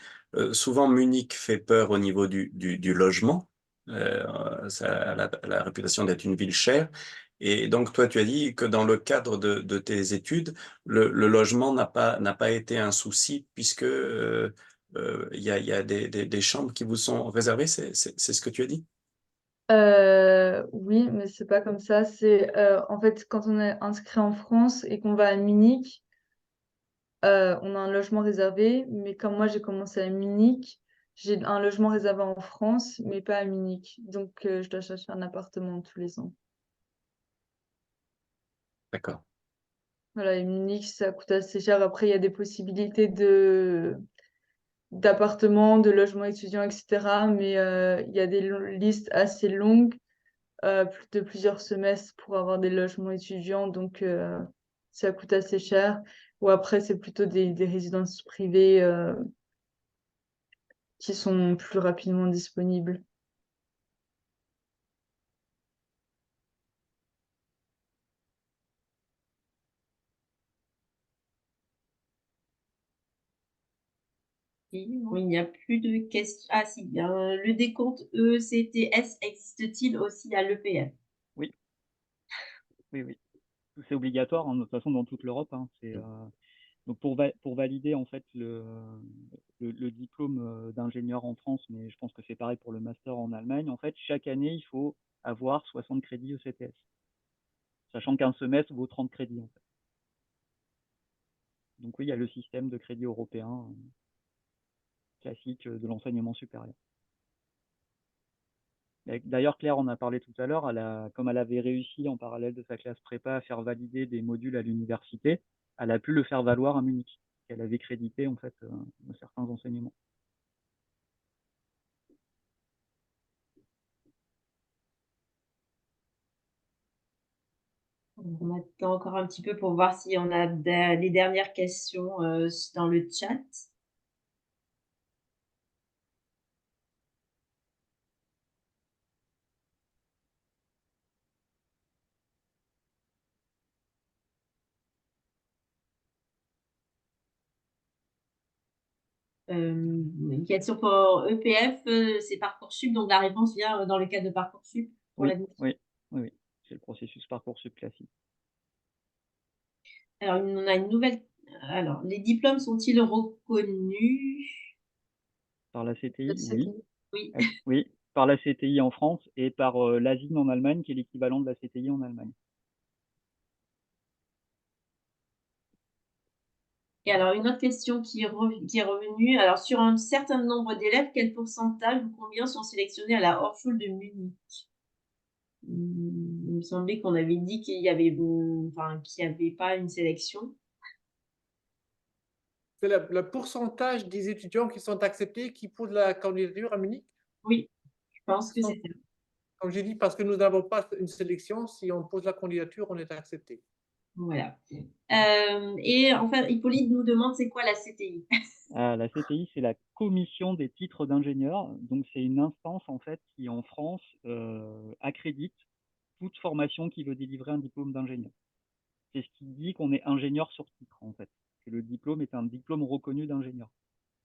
Souvent, Munich fait peur au niveau du logement. Ça a la réputation d'être une ville chère. Et donc, toi, tu as dit que dans le cadre de tes études, le logement n'a pas été un souci puisque il y a des chambres qui vous sont réservées. C'est ce que tu as dit? Oui, mais c'est pas comme ça. C'est en fait quand on est inscrit en France et qu'on va à Munich, on a un logement réservé. Mais comme moi j'ai commencé à Munich, j'ai un logement réservé en France, mais pas à Munich. Donc je dois chercher un appartement tous les ans. D'accord. Voilà, et Munich, ça coûte assez cher. Après, il y a des possibilités de d'appartements, de logements étudiants, etc. Mais il y a des listes assez longues de plusieurs semestres pour avoir des logements étudiants, donc ça coûte assez cher. Ou après, c'est plutôt des résidences privées qui sont plus rapidement disponibles. Et bon, il n'y a plus de questions. Ah si, le décompte ECTS existe-t-il aussi à l'EPF? Oui, oui, oui. C'est obligatoire, hein, de toute façon, dans toute l'Europe, hein. Donc pour valider en fait le diplôme d'ingénieur en France, mais je pense que c'est pareil pour le master en Allemagne, en fait, chaque année, il faut avoir 60 crédits ECTS, sachant qu'un semestre vaut 30 crédits, en fait. Donc oui, il y a le système de crédit européen classique de l'enseignement supérieur. D'ailleurs, Claire en a parlé tout à l'heure, comme elle avait réussi en parallèle de sa classe prépa à faire valider des modules à l'université, elle a pu le faire valoir à Munich. Elle avait crédité en fait certains enseignements. On attend encore un petit peu pour voir si on a les dernières questions dans le chat. Une question pour EPF, c'est Parcoursup, donc la réponse vient dans le cadre de Parcoursup pour Oui, l'admission. oui, oui, oui. C'est le processus Parcoursup classique. Alors, on a une nouvelle. Alors, les diplômes sont-ils reconnus? Par la CTI, oui. Oui. Oui, par la CTI en France et par l'ASIN en Allemagne, qui est l'équivalent de la CTI en Allemagne. Et alors, une autre question qui est revenue. Alors, sur un certain nombre d'élèves, quel pourcentage ou combien sont sélectionnés à la Hochschule de Munich? Il me semblait qu'on avait dit qu'il y avait, enfin, qu'il n'y avait pas une sélection. C'est le pourcentage des étudiants qui sont acceptés qui posent la candidature à Munich. Oui, je pense que c'est ça. Comme j'ai dit, parce que nous n'avons pas une sélection, si on pose la candidature, on est accepté. Voilà. Et enfin, Hippolyte nous demande c'est quoi la CTI? La CTI, c'est la commission des titres d'ingénieur. Donc, c'est une instance en fait qui, en France, accrédite toute formation qui veut délivrer un diplôme d'ingénieur. C'est ce qui dit qu'on est ingénieur sur titre, en fait. Que le diplôme est un diplôme reconnu d'ingénieur.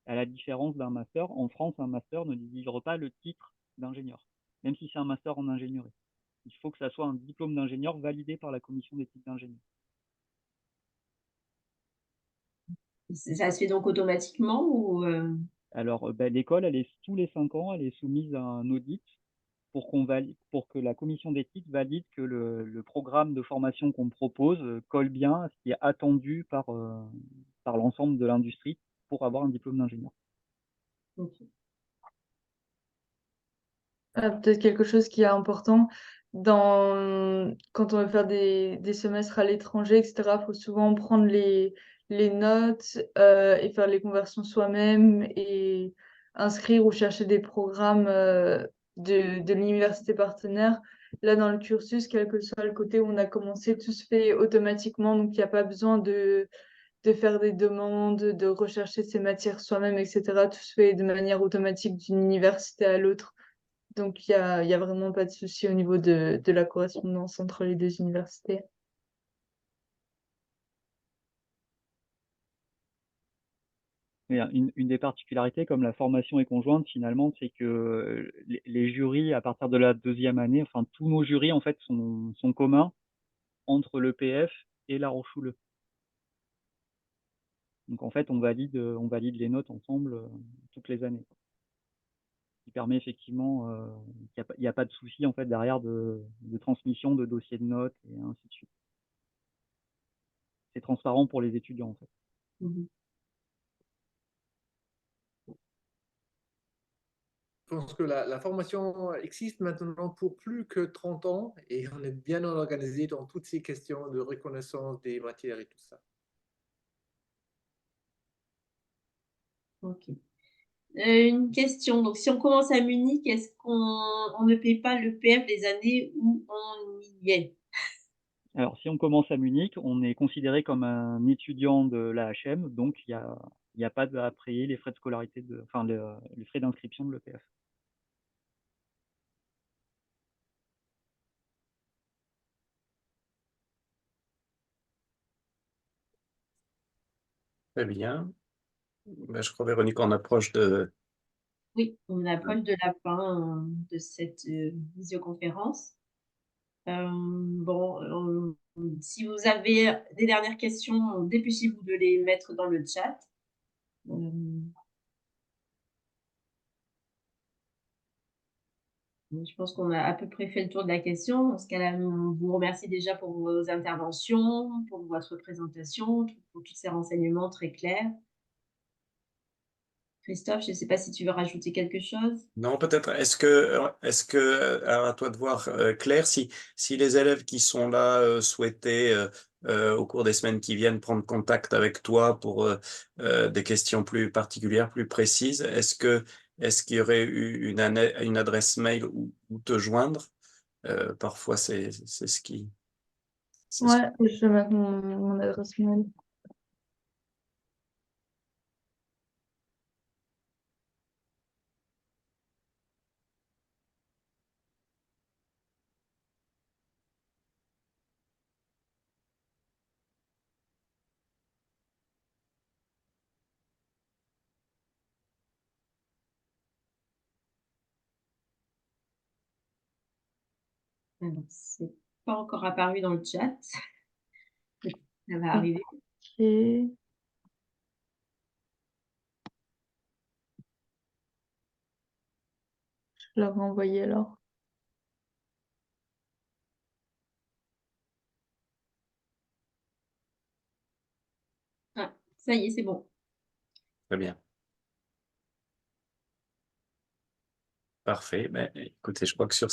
À la différence d'un master, en France, un master ne délivre pas le titre d'ingénieur, même si c'est un master en ingénierie. il faut que ça soit un diplôme d'ingénieur validé par la commission d'éthique d'ingénieur. Ça se fait donc automatiquement ou Alors, l'école, tous les 5 ans, elle est soumise à un audit pour que la commission d'éthique valide que le programme de formation qu'on propose colle bien à ce qui est attendu par l'ensemble de l'industrie pour avoir un diplôme d'ingénieur. Ok. Peut-être quelque chose qui est important quand on veut faire des semestres à l'étranger, etc. Il faut souvent prendre les notes et faire les conversions soi-même et inscrire ou chercher des programmes de l'université partenaire. Là, dans le cursus, quel que soit le côté où on a commencé, tout se fait automatiquement, donc il n'y a pas besoin de faire des demandes, de rechercher ses matières soi-même, etc. Tout se fait de manière automatique d'une université à l'autre. Donc, il y a vraiment pas de souci au niveau de la correspondance entre les deux universités. Mais une des particularités, comme la formation est conjointe, finalement, c'est que les jurys, à partir de la 2e année, enfin, tous nos jurys, en fait, sont communs entre l'EPF et La Roche-Houleux. Donc, en fait, on valide les notes ensemble toutes les années. Ce qui permet effectivement qu'il n'y a pas de souci, en fait, derrière de transmission de dossiers de notes et ainsi de suite. C'est transparent pour les étudiants, en fait. Mhm. Je pense que la formation existe maintenant pour plus que 30 ans et on est bien organisé dans toutes ces questions de reconnaissance des matières et tout ça. Ok. Une question. Donc, si on commence à Munich, est-ce qu'on ne paye pas le PF les années où on y est? Alors, si on commence à Munich, on est considéré comme un étudiant de l'AHM, donc il y a pas à payer les frais de scolarité, enfin les frais d'inscription de l'EPF. Très bien. Ben, je crois, Véronique, on approche de... Oui, on approche de la fin de cette visioconférence. Bon, si vous avez des dernières questions, dépêchez-vous de les mettre dans le chat. Je pense qu'on a à peu près fait le tour de la question. Dans ce cas-là, on vous remercie déjà pour vos interventions, pour votre présentation, pour tous ces renseignements très clairs. Christophe, je ne sais pas si tu veux rajouter quelque chose. Non, peut-être. Alors à toi de voir, Claire, si les élèves qui sont là souhaitaient, au cours des semaines qui viennent, prendre contact avec toi pour des questions plus particulières, plus précises, est-ce qu'il y aurait eu une adresse mail où te joindre? Parfois, c'est ce qui... c'est ce- Ouais, je vais mettre mon adresse mail. Alors, c'est pas encore apparu dans le chat. Ça va arriver. Ok. Je leur renvoyer alors. Ah, ça y est, c'est bon. Très bien. Parfait. Ben, écoutez, je crois que sur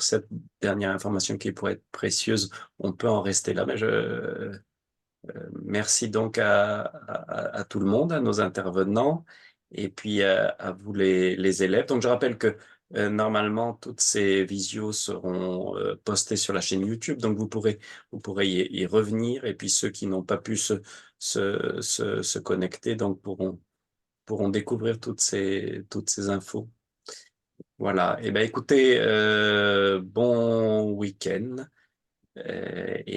cette dernière information qui pourrait être précieuse, on peut en rester là. Mais merci donc à tout le monde, à nos intervenants, et puis à vous les élèves. Donc je rappelle que normalement toutes ces visios seront postées sur la chaîne YouTube, donc vous pourrez y revenir, et puis ceux qui n'ont pas pu se connecter donc pourront découvrir toutes ces infos. Voilà. Et ben écoutez, bon week-end.